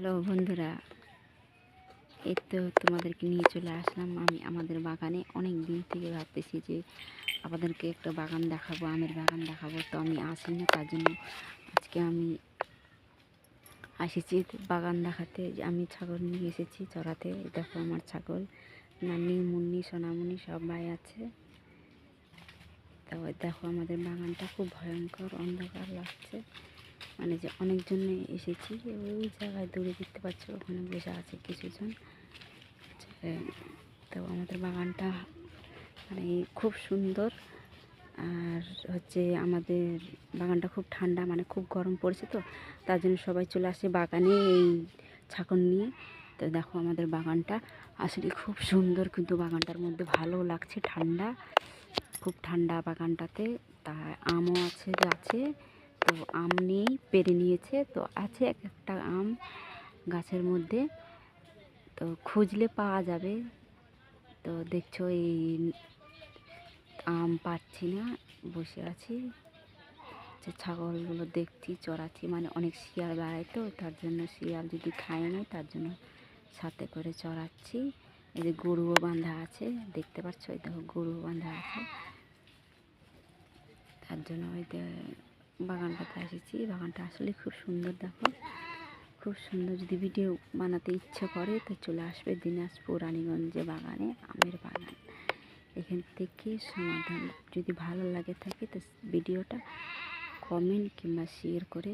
Hello বন্ধুরা, এই তো তোমাদেরকে নিয়ে চলে আসলাম। আমি আমাদের বাগানে অনেক দিন থেকে ভাবতেছি যে আপনাদেরকে একটা বাগান দেখাবো, আমের বাগান দেখাবো। তো আমি আসি না, তার জন্য আজকে আমি এসেছি বাগান দেখাতে। আমি ছাগল নিয়ে এসেছি চড়াতে। দেখো আমার ছাগল, নানি, মুন্নি, সোনামুনি সবাই আছে। তো দেখো আমাদের বাগানটা খুব ভয়ঙ্কর অন্ধকার লাগছে, মানে যে অনেকজনে এসেছি। ওই জায়গায় দূরে দেখতে পাচ্ছ, ওখানে বসে আছে কিছুজন। তো আমাদের বাগানটা মানে খুব সুন্দর। আর আমাদের বাগানটা খুব ঠান্ডা, মানে খুব গরম পড়েছে, তো তার জন্য সবাই চলে আসে বাগানে এই ছাগল নিয়ে। তো দেখো আমাদের বাগানটা আসলে খুব সুন্দর, কিন্তু বাগানটার মধ্যে ভালো লাগছে, ঠান্ডা, খুব ঠান্ডা বাগানটাতে। তা আমও আছে গাছে, তো আম নেই, পেরে নিয়েছে, তো আছে এক একটা আম গাছের মধ্যে, তো খুঁজলে পাওয়া যাবে। তো দেখছো এই আম পাচ্ছি না, বসে আছি, যে ছাগলগুলো দেখছি, চড়াচ্ছি। মানে অনেক শিয়াল বেড়ায়, তো তার জন্য শিয়াল যদি খায় না, তার জন্য সাথে করে চড়াচ্ছি। এই যে গরুও বাঁধা আছে, দেখতে পাচ্ছ, এই দেখো গরুও বাঁধা আছে। তার জন্য ওই বাগানটাতে এসেছি। বাগানটা আসলে খুব সুন্দর, দেখো খুব সুন্দর। যদি ভিডিও বানাতে ইচ্ছে করে তো চলে আসবে দিনাজপুর রানীগঞ্জে বাগানে, আমের বাগান। এখান থেকে সমাধান যদি ভালো লাগে থাকে তো ভিডিওটা কমেন্ট কিংবা শেয়ার করে